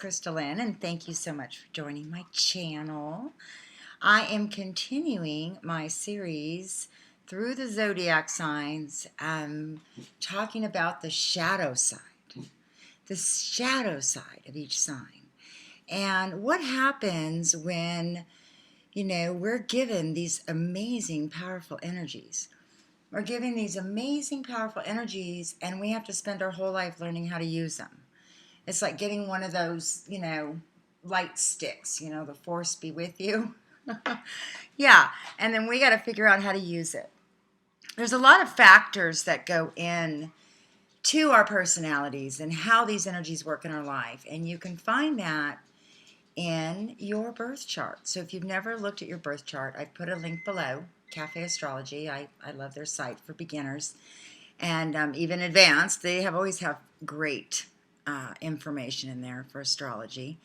is Lynn, and thank you so much for joining my channel. I am continuing my series through the zodiac signs, talking about the shadow side of each sign, and what happens when, we're given these amazing, powerful energies. We're given these amazing, powerful energies, and we have to spend our whole life learning how to use them. It's like getting one of those, light sticks, the force be with you. Yeah, and then we got to figure out how to use it. There's a lot of factors that go in to our personalities and how these energies work in our life, and you can find that in your birth chart. So if you've never looked at your birth chart, I've put a link below, Cafe Astrology. I love their site for beginners and even advanced. They always have great information in there for astrology.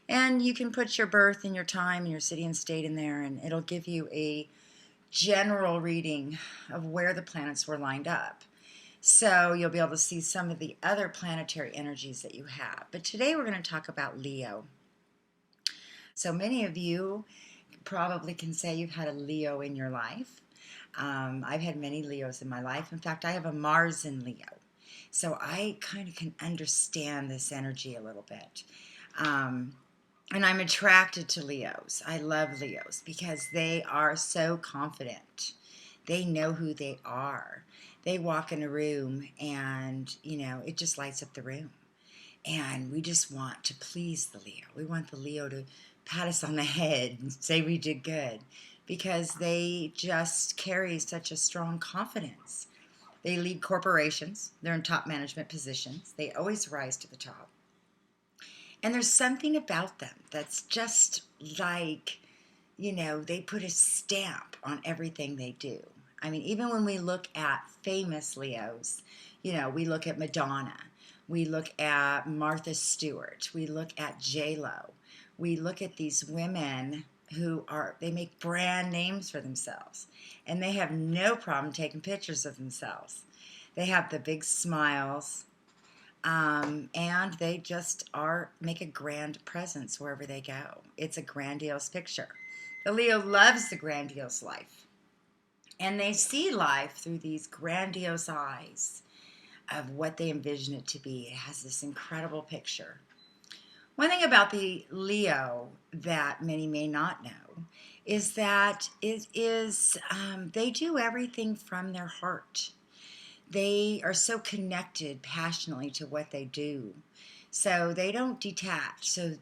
And you can put your birth and your time and your city and state in there, and it'll give you a general reading of where the planets were lined up. So you'll be able to see some of the other planetary energies that you have. But today we're going to talk about Leo. So many of you probably can say you've had a Leo in your life. I've had many Leos in my life. In fact, I have a Mars in Leo. So I kind of can understand this energy a little bit. And I'm attracted to Leos. I love Leos because they are so confident. They know who they are. They walk in a room and, it just lights up the room. And we just want to please the Leo. We want the Leo to pat us on the head and say we did good because they just carry such a strong confidence. They lead corporations. They're in top management positions. They always rise to the top. And there's something about them that's just like, they put a stamp on everything they do. I mean, even when we look at famous Leos, we look at Madonna. We look at Martha Stewart. We look at J-Lo. We look at these women they make brand names for themselves. And they have no problem taking pictures of themselves. They have the big smiles. And they just make a grand presence wherever they go. It's a grandiose picture. The Leo loves the grandiose life. And they see life through these grandiose eyes of what they envision it to be. It has this incredible picture. One thing about the Leo that many may not know is that they do everything from their heart. They are so connected passionately to what they do. So they don't detach. So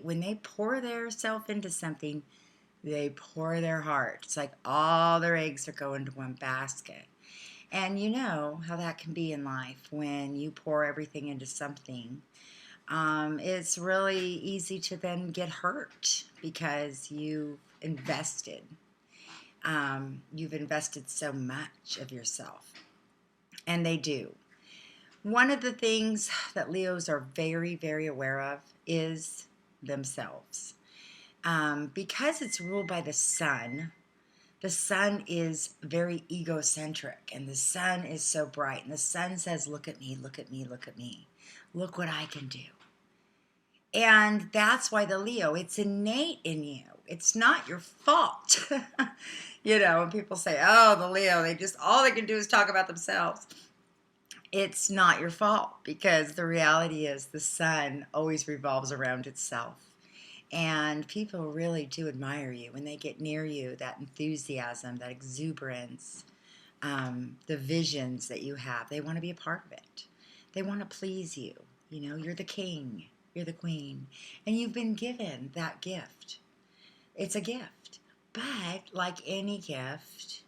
when they pour their self into something, they pour their heart. It's like all their eggs are going to one basket. And you know how that can be in life when you pour everything into something. It's really easy to then get hurt because you've invested. You've invested so much of yourself. And they do. One of the things that Leos are very, very aware of is themselves. Because it's ruled by the sun is very egocentric, and the sun is so bright, and the sun says, look at me, look at me, look at me. Look what I can do. And that's why the Leo, it's innate in you. It's not your fault. When people say, oh, the Leo, all they can do is talk about themselves. It's not your fault because the reality is the sun always revolves around itself. And people really do admire you when they get near you, that enthusiasm, that exuberance, the visions that you have. They want to be a part of it. They want to please you. You're the king, you're the queen, and you've been given that gift. It's a gift. But like any gift,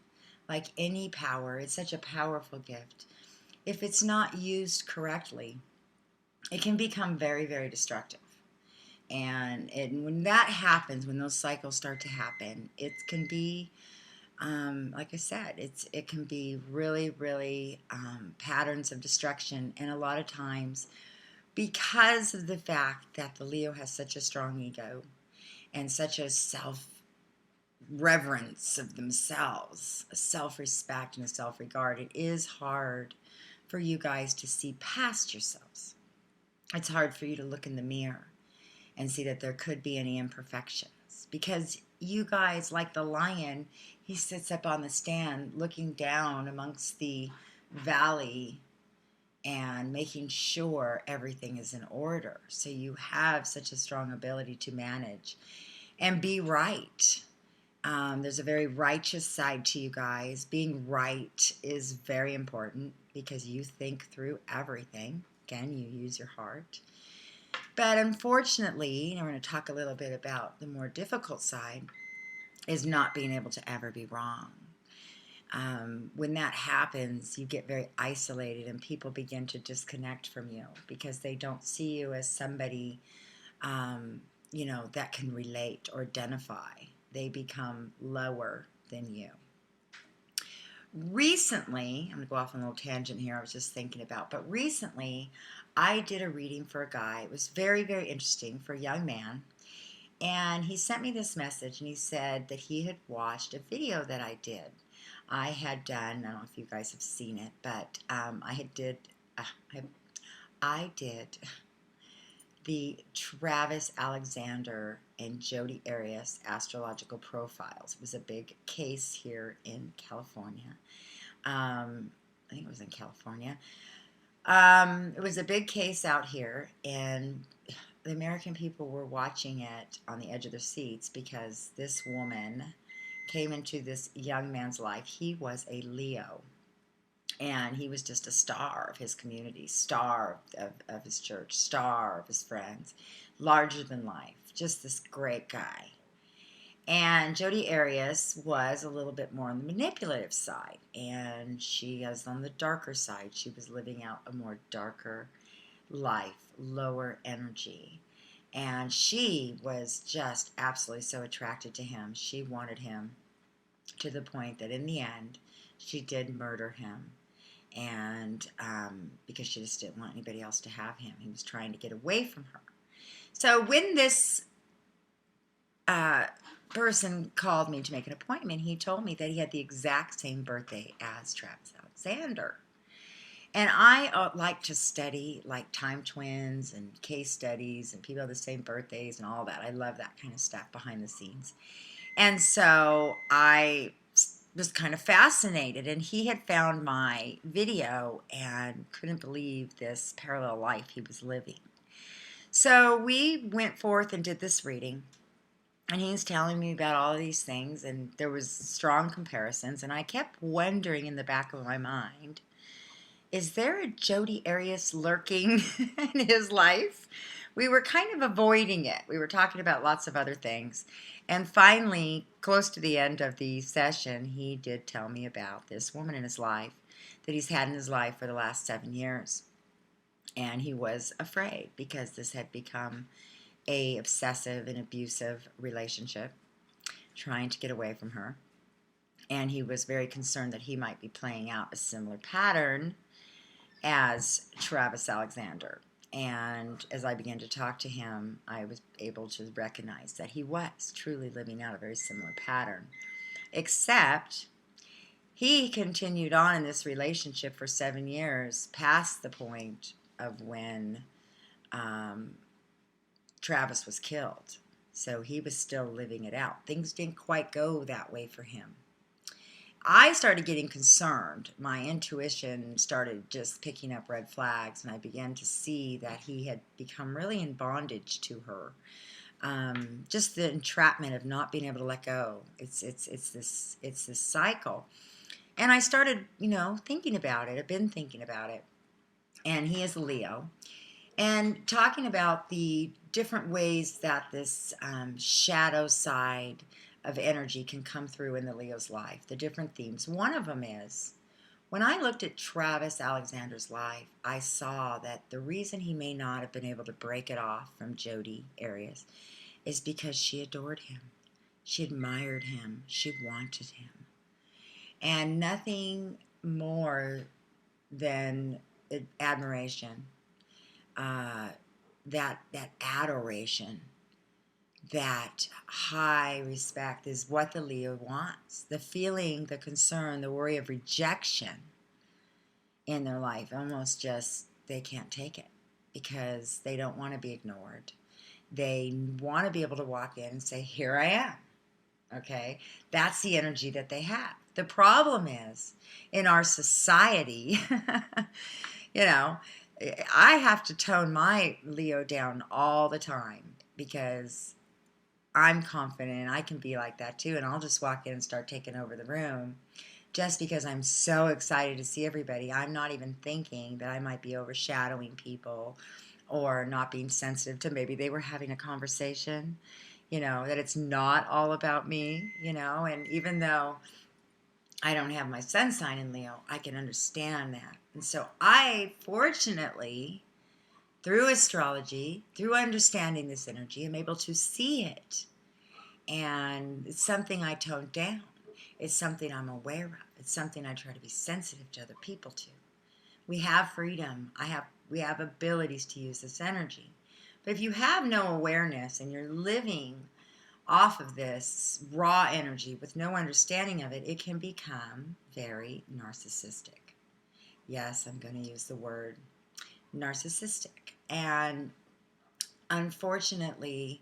like any power, it's such a powerful gift. If it's not used correctly, it can become very, very destructive. And when that happens, when those cycles start to happen, it can be, like I said, it can be really, really patterns of destruction. And a lot of times, because of the fact that the Leo has such a strong ego and such a self-reverence of themselves, a self-respect and a self-regard, it is hard for you guys to see past yourselves. It's hard for you to look in the mirror and see that there could be any imperfections. Because you guys, like the lion, he sits up on the stand looking down amongst the valley and making sure everything is in order. So you have such a strong ability to manage and be right. There's a very righteous side to you guys. Being right is very important because you think through everything. Again, you use your heart. But unfortunately, and we're going to talk a little bit about the more difficult side, is not being able to ever be wrong. When that happens, you get very isolated and people begin to disconnect from you because they don't see you as somebody, that can relate or identify. They become lower than you. Recently, I'm going to go off on a little tangent here I was just thinking about, but recently I did a reading for a guy. It was very, very interesting for a young man. And he sent me this message and he said that he had watched a video that I did. I had done, I don't know if you guys have seen it, but I did the Travis Alexander and Jodi Arias astrological profiles. It was a big case here in California. I think it was in California. It was a big case out here, and the American people were watching it on the edge of their seats because this woman came into this young man's life. He was a Leo, and he was just a star of his community, star of his church, star of his friends, larger than life, just this great guy. And Jodi Arias was a little bit more on the manipulative side, and she was on the darker side. She was living out a more darker life, lower energy. And she was just absolutely so attracted to him. She wanted him to the point that in the end, she did murder him. And because she just didn't want anybody else to have him. He was trying to get away from her. So when this person called me to make an appointment, he told me that he had the exact same birthday as Travis Alexander. And I like to study like time twins and case studies and people have the same birthdays and all that. I love that kind of stuff behind the scenes. And so I was kind of fascinated, and he had found my video and couldn't believe this parallel life he was living. So we went forth and did this reading, and he was telling me about all of these things, and there was strong comparisons, and I kept wondering in the back of my mind, is there a Jodi Arias lurking in his life? We were kind of avoiding it. We were talking about lots of other things. And finally, close to the end of the session, he did tell me about this woman in his life that he's had in his life for the last 7 years. And he was afraid because this had become a obsessive and abusive relationship, trying to get away from her. And he was very concerned that he might be playing out a similar pattern as Travis Alexander. And as I began to talk to him, I was able to recognize that he was truly living out a very similar pattern. Except he continued on in this relationship for 7 years past the point of when Travis was killed. So he was still living it out. Things didn't quite go that way for him. I started getting concerned. My intuition started just picking up red flags, and I began to see that he had become really in bondage to her. Just the entrapment of not being able to let go. It's this cycle. And I started, thinking about it. I've been thinking about it. And he is a Leo. And talking about the different ways that this shadow side of energy can come through in the Leo's life, the different themes. One of them is, when I looked at Travis Alexander's life, I saw that the reason he may not have been able to break it off from Jodi Arias is because she adored him. She admired him. She wanted him. And nothing more than admiration, that adoration, that high respect is what the Leo wants. The feeling, the concern, the worry of rejection in their life, almost just they can't take it because they don't want to be ignored. They want to be able to walk in and say, here I am. Okay, that's the energy that they have. The problem is in our society, you know, I have to tone my Leo down all the time because I'm confident I can be like that too. And I'll just walk in and start taking over the room just because I'm so excited to see everybody. I'm not even thinking that I might be overshadowing people or not being sensitive to maybe they were having a conversation, that it's not all about me, and even though I don't have my sun sign in Leo, I can understand that. And so I, fortunately, through astrology, through understanding this energy, am able to see it. And it's something I tone down. It's something I'm aware of. It's something I try to be sensitive to other people to. We have freedom. We have abilities to use this energy. But if you have no awareness and you're living off of this raw energy with no understanding of it, it can become very narcissistic. Yes, I'm going to use the word narcissistic. And unfortunately,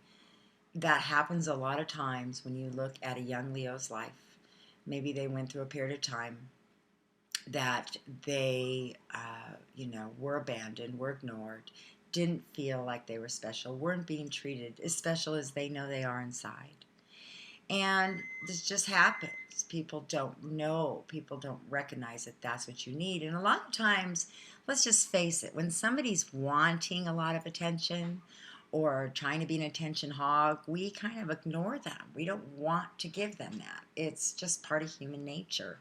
that happens a lot of times when you look at a young Leo's life. Maybe they went through a period of time that they, were abandoned, were ignored, didn't feel like they were special, weren't being treated as special as they know they are inside. And this just happens. People don't know, people don't recognize that that's what you need. And a lot of times, let's just face it, when somebody's wanting a lot of attention or trying to be an attention hog, we kind of ignore them. We don't want to give them that. It's just part of human nature.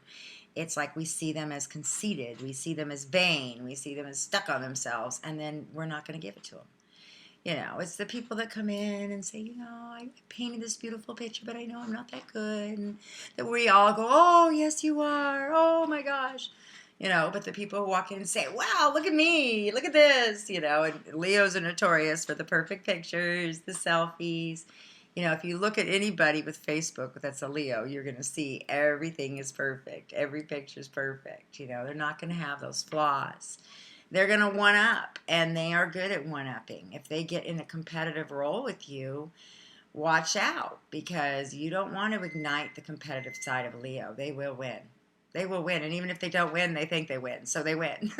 It's like we see them as conceited, we see them as vain, we see them as stuck on themselves, and then we're not going to give it to them. It's the people that come in and say, I painted this beautiful picture, but I know I'm not that good. And that we all go, oh, yes, you are. Oh, my gosh. But the people who walk in and say, wow, look at me. Look at this. And Leos are notorious for the perfect pictures, the selfies. If you look at anybody with Facebook that's a Leo, you're going to see everything is perfect. Every picture is perfect. They're not going to have those flaws. They're going to one-up, and they are good at one-upping. If they get in a competitive role with you, watch out, because you don't want to ignite the competitive side of Leo. They will win. They will win, and even if they don't win, they think they win, so they win.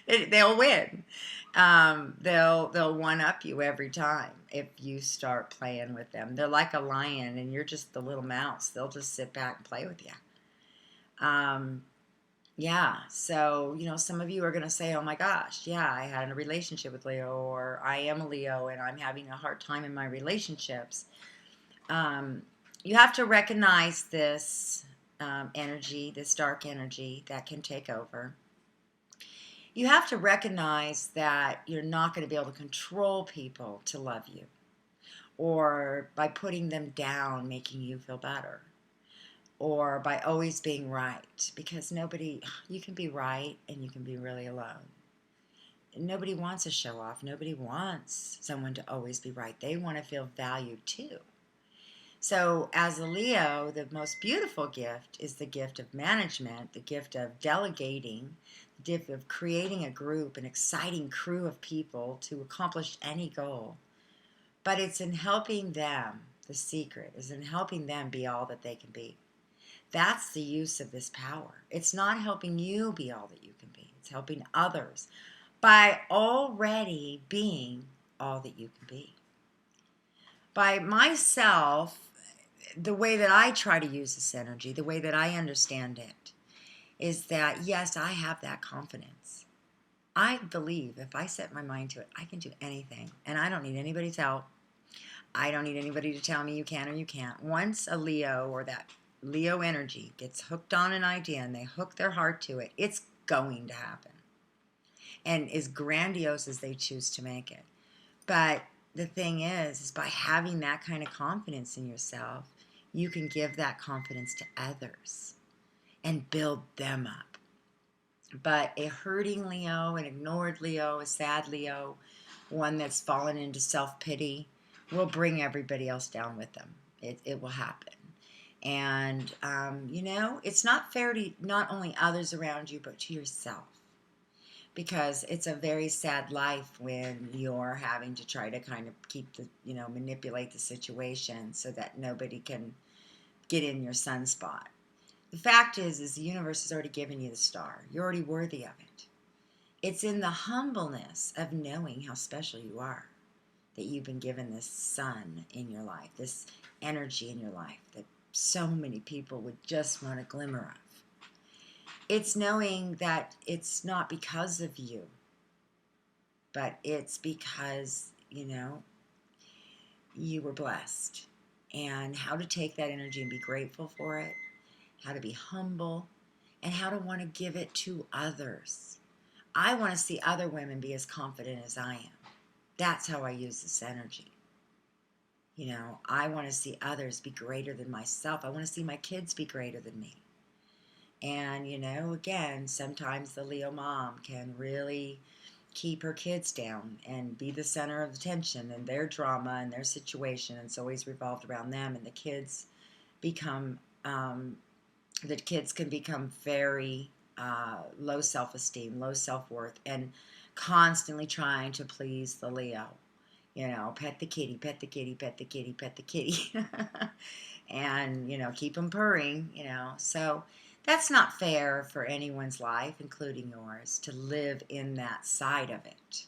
They'll win. They'll one-up you every time if you start playing with them. They're like a lion, and you're just the little mouse. They'll just sit back and play with you. Yeah, so, some of you are going to say, oh my gosh, yeah, I had a relationship with Leo, or I am a Leo and I'm having a hard time in my relationships. You have to recognize this energy, this dark energy that can take over. You have to recognize that you're not going to be able to control people to love you, or by putting them down, making you feel better, or by always being right, because you can be right and you can be really alone. Nobody wants to show off. Nobody wants someone to always be right. They want to feel valued too. So as a Leo, the most beautiful gift is the gift of management, the gift of delegating, the gift of creating a group, an exciting crew of people to accomplish any goal. But it's in helping them, the secret is in helping them be all that they can be. That's the use of this power. It's not helping you be all that you can be. It's helping others by already being all that you can be. By myself, the way that I try to use this energy, the way that I understand it, is that, yes, I have that confidence. I believe if I set my mind to it, I can do anything. And I don't need anybody's help. I don't need anybody to tell me you can or you can't. Once a Leo, or that Leo energy, gets hooked on an idea and they hook their heart to it, it's going to happen. And as grandiose as they choose to make it. But the thing is by having that kind of confidence in yourself, you can give that confidence to others and build them up. But a hurting Leo, an ignored Leo, a sad Leo, one that's fallen into self-pity, will bring everybody else down with them. It will happen. And, it's not fair to not only others around you, but to yourself. because it's a very sad life when you're having to try to kind of keep the, manipulate the situation so that nobody can get in your sunspot. The fact is the universe has already given you the star. You're already worthy of it. It's in the humbleness of knowing how special you are that you've been given this sun in your life, this energy in your life that so many people would just want a glimmer of. It's knowing that it's not because of you, but it's because, you were blessed. And how to take that energy and be grateful for it, how to be humble, and how to want to give it to others. I want to see other women be as confident as I am. That's how I use this energy. I want to see others be greater than myself. I want to see my kids be greater than me. And, again, sometimes the Leo mom can really keep her kids down and be the center of attention, and their drama and their situation. And it's always revolved around them. And the kids can become very low self-esteem, low self-worth, and constantly trying to please the Leo. Pet the kitty, pet the kitty, pet the kitty, pet the kitty. And, keep them purring, So that's not fair for anyone's life, including yours, to live in that side of it.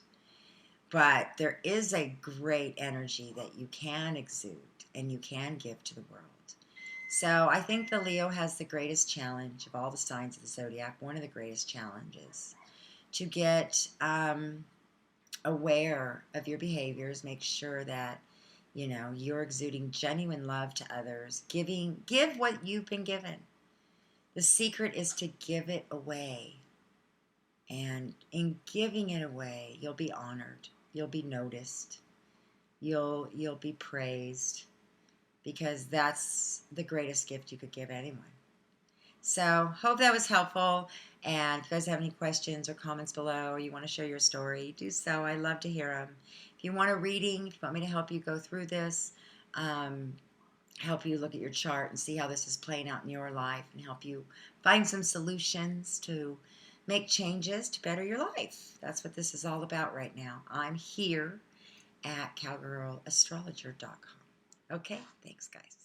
But there is a great energy that you can exude and you can give to the world. So I think the Leo has the greatest challenge of all the signs of the zodiac, one of the greatest challenges, to get aware of your behaviors, make sure that you're exuding genuine love to others, give what you've been given. The secret is to give it away, and in giving it away, you'll be honored, you'll be noticed, you'll be praised, because that's the greatest gift you could give anyone. So, hope that was helpful. And if you guys have any questions or comments below, or you want to share your story, do so. I love to hear them. If you want a reading, if you want me to help you go through this, help you look at your chart and see how this is playing out in your life, and help you find some solutions to make changes to better your life. That's what this is all about right now. I'm here at cowgirlastrologer.com. Okay, thanks, guys.